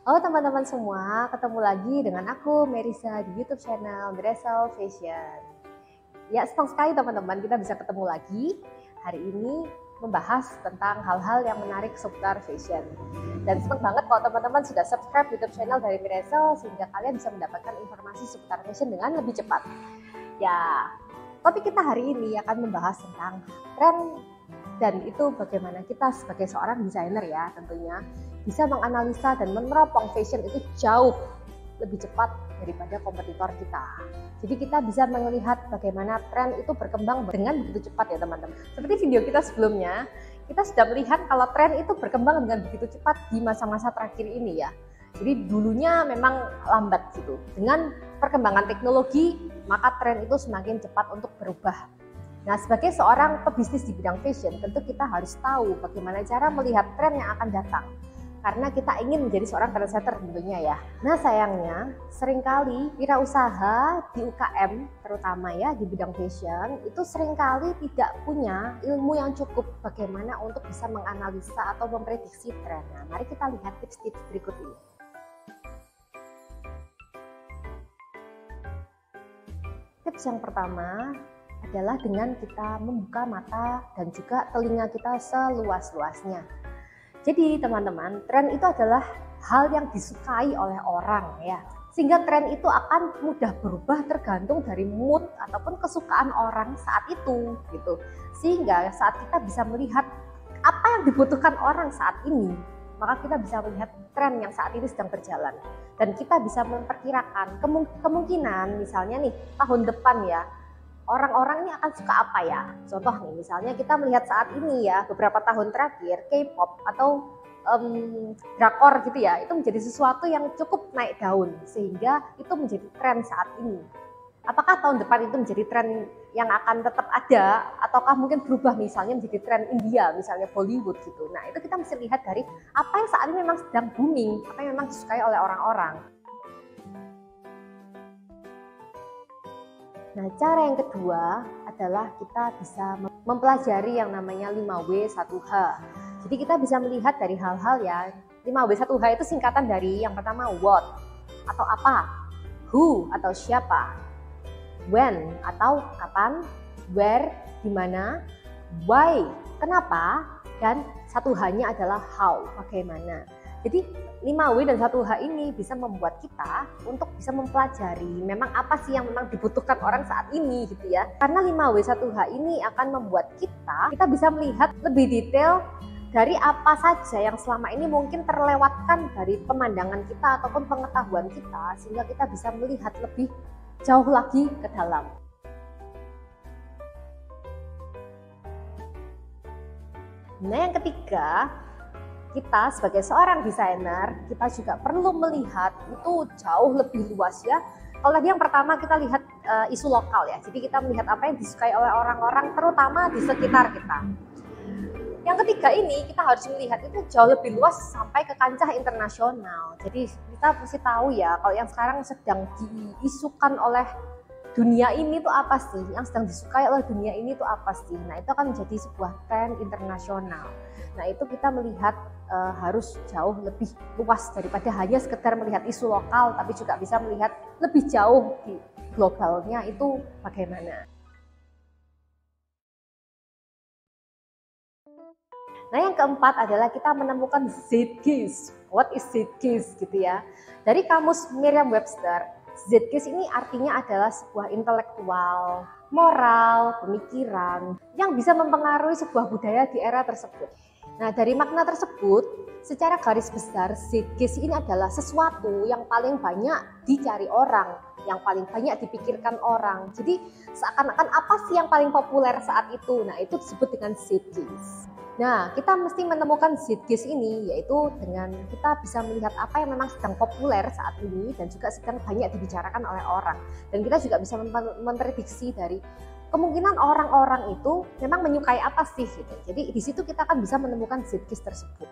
Halo teman-teman semua, ketemu lagi dengan aku Merisa di YouTube channel Dresel Fashion. Ya, senang sekali teman-teman kita bisa ketemu lagi hari ini membahas tentang hal-hal yang menarik seputar fashion. Dan senang banget kalau teman-teman sudah subscribe YouTube channel dari Dresel sehingga kalian bisa mendapatkan informasi seputar fashion dengan lebih cepat. Ya, topik kita hari ini akan membahas tentang tren dan itu bagaimana kita sebagai seorang desainer ya tentunya bisa menganalisa dan meneropong fashion itu jauh lebih cepat daripada kompetitor kita. Jadi kita bisa melihat bagaimana tren itu berkembang dengan begitu cepat ya teman-teman. Seperti video kita sebelumnya, kita sudah melihat kalau tren itu berkembang dengan begitu cepat di masa-masa terakhir ini ya. Jadi dulunya memang lambat gitu. Dengan perkembangan teknologi, maka tren itu semakin cepat untuk berubah. Nah, sebagai seorang pebisnis di bidang fashion, tentu kita harus tahu bagaimana cara melihat tren yang akan datang. Karena kita ingin menjadi seorang trendsetter tentunya ya. Nah, sayangnya seringkali wirausaha di UKM, terutama ya di bidang fashion, itu seringkali tidak punya ilmu yang cukup bagaimana untuk bisa menganalisa atau memprediksi tren. Nah, mari kita lihat tips-tips berikut ini. Tips yang pertama adalah dengan kita membuka mata dan juga telinga kita seluas-luasnya. Jadi teman-teman, tren itu adalah hal yang disukai oleh orang ya. Sehingga tren itu akan mudah berubah tergantung dari mood ataupun kesukaan orang saat itu gitu. Sehingga saat kita bisa melihat apa yang dibutuhkan orang saat ini, maka kita bisa melihat tren yang saat ini sedang berjalan. Dan kita bisa memperkirakan kemungkinan misalnya nih tahun depan ya, orang-orang ini akan suka apa ya? Contoh nih, misalnya kita melihat saat ini ya, beberapa tahun terakhir K-pop atau drakor gitu ya, itu menjadi sesuatu yang cukup naik daun sehingga itu menjadi tren saat ini. Apakah tahun depan itu menjadi tren yang akan tetap ada ataukah mungkin berubah misalnya menjadi tren India, misalnya Bollywood gitu. Nah, itu kita mesti lihat dari apa yang saat ini memang sedang booming, apa yang memang disukai oleh orang-orang. Nah, cara yang kedua adalah kita bisa mempelajari yang namanya 5W 1H. Jadi kita bisa melihat dari hal-hal ya, 5W 1H itu singkatan dari yang pertama what atau apa, who atau siapa, when atau kapan, where di mana, why kenapa, dan 1H-nya adalah how bagaimana. Jadi 5W dan 1H ini bisa membuat kita untuk bisa mempelajari memang apa sih yang memang dibutuhkan orang saat ini gitu ya. Karena 5W 1H ini akan membuat kita bisa melihat lebih detail dari apa saja yang selama ini mungkin terlewatkan dari pemandangan kita ataupun pengetahuan kita sehingga kita bisa melihat lebih jauh lagi ke dalam. Nah, yang ketiga, kita sebagai seorang desainer, kita juga perlu melihat itu jauh lebih luas ya. Kalau tadi yang pertama kita lihat isu lokal ya, jadi kita melihat apa yang disukai oleh orang-orang terutama di sekitar kita. Yang ketiga ini kita harus melihat itu jauh lebih luas sampai ke kancah internasional. Jadi kita mesti tahu ya, kalau yang sekarang sedang diisukan oleh dunia ini tuh apa sih, yang sedang disukai oleh dunia ini tuh apa sih. Nah, itu akan menjadi sebuah tren internasional. Nah, itu kita melihat harus jauh lebih luas daripada hanya sekedar melihat isu lokal, tapi juga bisa melihat lebih jauh di globalnya itu bagaimana. Nah, yang keempat adalah kita menemukan Zeitgeist. What is Zeitgeist gitu ya. Dari kamus Merriam-Webster, Zeitgeist ini artinya adalah sebuah intelektual, moral, pemikiran yang bisa mempengaruhi sebuah budaya di era tersebut. Nah, dari makna tersebut, secara garis besar, Zeitgeist ini adalah sesuatu yang paling banyak dicari orang, yang paling banyak dipikirkan orang. Jadi, seakan-akan apa sih yang paling populer saat itu? Nah, itu disebut dengan Zeitgeist. Nah, kita mesti menemukan Zeitgeist ini, yaitu dengan kita bisa melihat apa yang memang sedang populer saat ini dan juga sedang banyak dibicarakan oleh orang. Dan kita juga bisa memprediksi dari kemungkinan orang-orang itu memang menyukai apa sih gitu. Jadi di situ kita akan bisa menemukan Zeitgeist tersebut.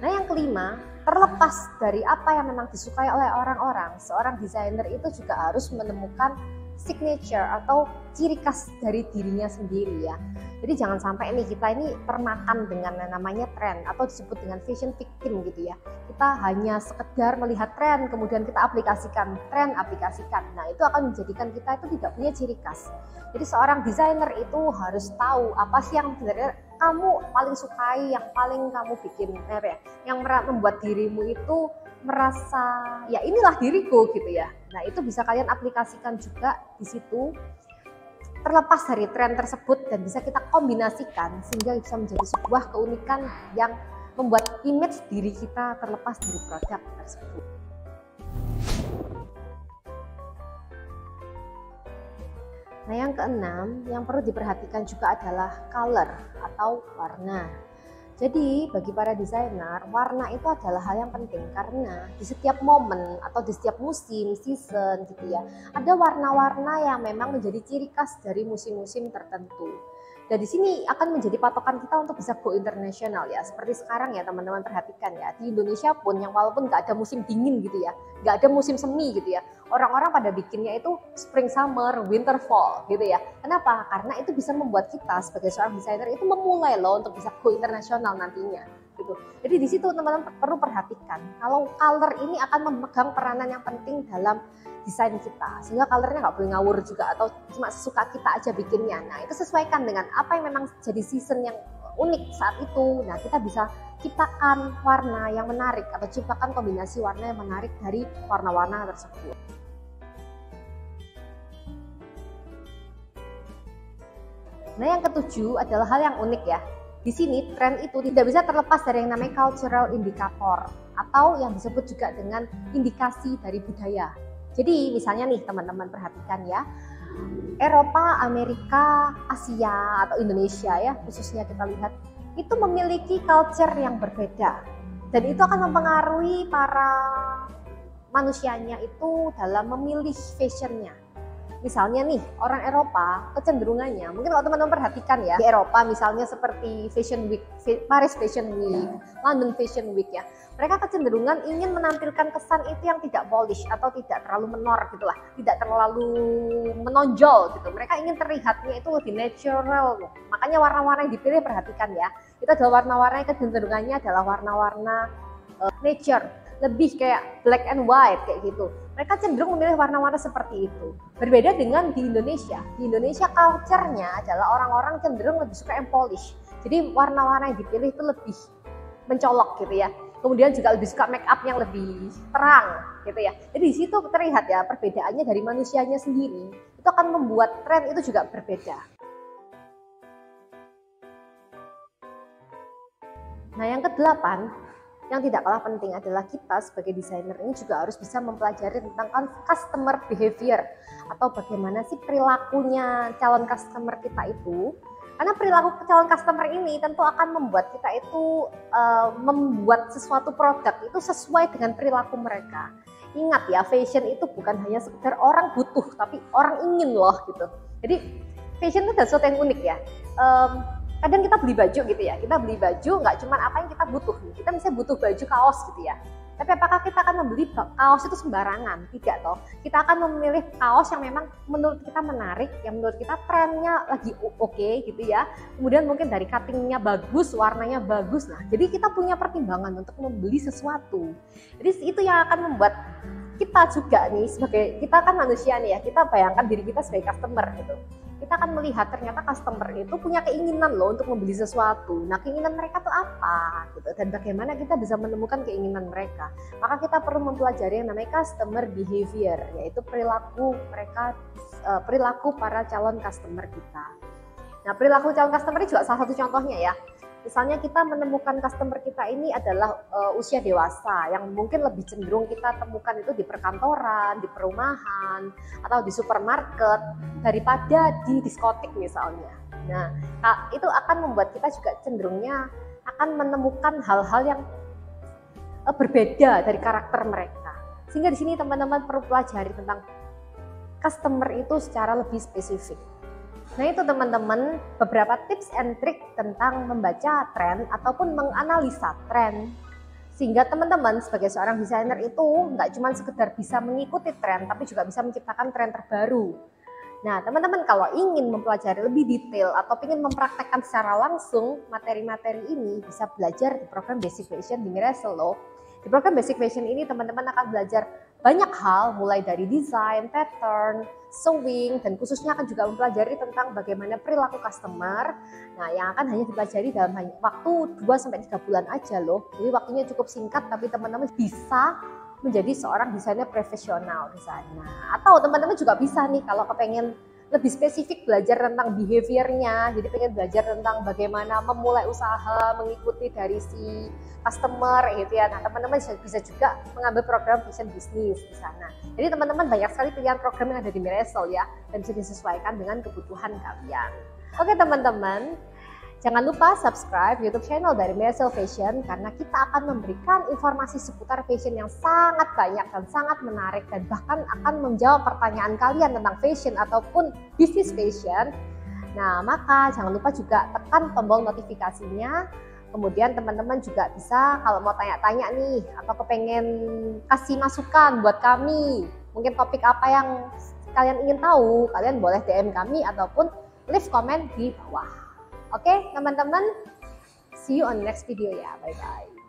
Nah, yang kelima, terlepas dari apa yang memang disukai oleh orang-orang, seorang desainer itu juga harus menemukan signature atau ciri khas dari dirinya sendiri ya. Jadi jangan sampai nih kita ini termakan dengan namanya tren atau disebut dengan fashion victim gitu ya. Kita hanya sekedar melihat tren kemudian kita aplikasikan, tren aplikasikan. Nah itu akan menjadikan kita itu tidak punya ciri khas. Jadi seorang desainer itu harus tahu apa sih yang sebenarnya kamu paling sukai, yang paling kamu bikin yang membuat dirimu itu merasa ya inilah diriku gitu ya. Nah itu bisa kalian aplikasikan juga di situ terlepas dari tren tersebut dan bisa kita kombinasikan sehingga bisa menjadi sebuah keunikan yang membuat image diri kita terlepas dari produk tersebut. Nah yang keenam yang perlu diperhatikan juga adalah color atau warna. Jadi bagi para desainer, warna itu adalah hal yang penting karena di setiap momen atau di setiap musim, season gitu ya, ada warna-warna yang memang menjadi ciri khas dari musim-musim tertentu. Dan di sini akan menjadi patokan kita untuk bisa go internasional ya. Seperti sekarang ya teman-teman perhatikan ya, di Indonesia pun yang walaupun nggak ada musim dingin gitu ya, nggak ada musim semi gitu ya, orang-orang pada bikinnya itu spring summer, winter fall gitu ya. Kenapa? Karena itu bisa membuat kita sebagai seorang desainer itu memulai loh untuk bisa go internasional nantinya gitu. Jadi di situ teman-teman perlu perhatikan kalau color ini akan memegang peranan yang penting dalam desain kita, sehingga colornya nggak boleh ngawur juga atau cuma suka kita aja bikinnya. Nah itu sesuaikan dengan apa yang memang jadi season yang unik saat itu. Nah kita bisa ciptakan warna yang menarik atau ciptakan kombinasi warna yang menarik dari warna-warna tersebut. Nah yang ketujuh adalah hal yang unik ya. Di sini tren itu tidak bisa terlepas dari yang namanya cultural indicator atau yang disebut juga dengan indikasi dari budaya. Jadi misalnya nih teman-teman perhatikan ya, Eropa, Amerika, Asia atau Indonesia ya khususnya kita lihat itu memiliki culture yang berbeda dan itu akan mempengaruhi para manusianya itu dalam memilih fashionnya. Misalnya nih orang Eropa kecenderungannya, mungkin kalau teman-teman perhatikan ya di Eropa misalnya seperti Fashion Week, Paris Fashion Week, London Fashion Week ya, mereka kecenderungan ingin menampilkan kesan itu yang tidak polish atau tidak terlalu menor gitulah, tidak terlalu menonjol gitu. Mereka ingin terlihatnya itu lebih natural, makanya warna-warna yang dipilih perhatikan ya, itu adalah warna-warna yang kecenderungannya adalah warna-warna nature, lebih kayak black and white kayak gitu. Mereka cenderung memilih warna-warna seperti itu. Berbeda dengan di Indonesia. Di Indonesia culture-nya adalah orang-orang cenderung lebih suka yang polish. Jadi warna-warna yang dipilih itu lebih mencolok gitu ya. Kemudian juga lebih suka make up yang lebih terang gitu ya. Jadi di situ terlihat ya perbedaannya dari manusianya sendiri. Itu akan membuat tren itu juga berbeda. Nah yang kedelapan, yang tidak kalah penting adalah kita sebagai desainer ini juga harus bisa mempelajari tentang customer behavior atau bagaimana sih perilakunya calon customer kita itu. Karena perilaku calon customer ini tentu akan membuat kita itu membuat sesuatu produk itu sesuai dengan perilaku mereka. Ingat ya, fashion itu bukan hanya sekedar orang butuh, tapi orang ingin loh gitu. Jadi fashion itu ada sesuatu yang unik ya. Kadang kita beli baju gitu ya, kita beli baju nggak cuma apa yang kita butuh, kita misalnya butuh baju kaos gitu ya, tapi apakah kita akan membeli kaos itu sembarangan? Tidak toh, kita akan memilih kaos yang memang menurut kita menarik, yang menurut kita trennya lagi oke gitu ya, kemudian mungkin dari cuttingnya bagus, warnanya bagus, nah jadi kita punya pertimbangan untuk membeli sesuatu. Jadi itu yang akan membuat kita juga nih sebagai, kita kan manusia nih ya, kita bayangkan diri kita sebagai customer gitu. Kita akan melihat ternyata customer itu punya keinginan loh untuk membeli sesuatu. Nah keinginan mereka tuh apa gitu, dan bagaimana kita bisa menemukan keinginan mereka. Maka kita perlu mempelajari yang namanya customer behavior, yaitu perilaku mereka, perilaku para calon customer kita. Nah perilaku calon customer ini juga salah satu contohnya ya. Misalnya kita menemukan customer kita ini adalah usia dewasa yang mungkin lebih cenderung kita temukan itu di perkantoran, di perumahan, atau di supermarket daripada di diskotik misalnya. Nah, itu akan membuat kita juga cenderungnya akan menemukan hal-hal yang berbeda dari karakter mereka. Sehingga di sini teman-teman perlu pelajari tentang customer itu secara lebih spesifik. Nah itu teman-teman beberapa tips and trick tentang membaca tren ataupun menganalisa tren. Sehingga teman-teman sebagai seorang desainer itu nggak cuma sekedar bisa mengikuti tren, tapi juga bisa menciptakan tren terbaru. Nah, teman-teman kalau ingin mempelajari lebih detail atau ingin mempraktekkan secara langsung materi-materi ini, bisa belajar di program Basic Fashion di Mirasol loh. Di program Basic Fashion ini teman-teman akan belajar banyak hal, mulai dari desain, pattern, sewing, dan khususnya akan juga mempelajari tentang bagaimana perilaku customer. Nah, yang akan hanya dipelajari dalam waktu 2-3 bulan aja loh. Jadi waktunya cukup singkat, tapi teman-teman bisa menjadi seorang desainer profesional di sana. Atau teman-teman juga bisa nih kalau kepengen lebih spesifik belajar tentang behaviornya, jadi pengen belajar tentang bagaimana memulai usaha, mengikuti dari si customer gitu ya. Nah, teman-teman bisa juga mengambil program Fashion Business di sana. Jadi teman-teman banyak sekali pilihan program yang ada di Mirasol ya, dan bisa disesuaikan dengan kebutuhan kalian. Oke teman-teman, jangan lupa subscribe YouTube channel dari Mirasol Fashion karena kita akan memberikan informasi seputar fashion yang sangat banyak dan sangat menarik dan bahkan akan menjawab pertanyaan kalian tentang fashion ataupun bisnis fashion. Nah, maka jangan lupa juga tekan tombol notifikasinya. Kemudian teman-teman juga bisa kalau mau tanya-tanya nih atau kepengen kasih masukan buat kami, mungkin topik apa yang kalian ingin tahu, kalian boleh DM kami ataupun leave comment di bawah. Oke teman-teman, see you on the next video ya, bye-bye.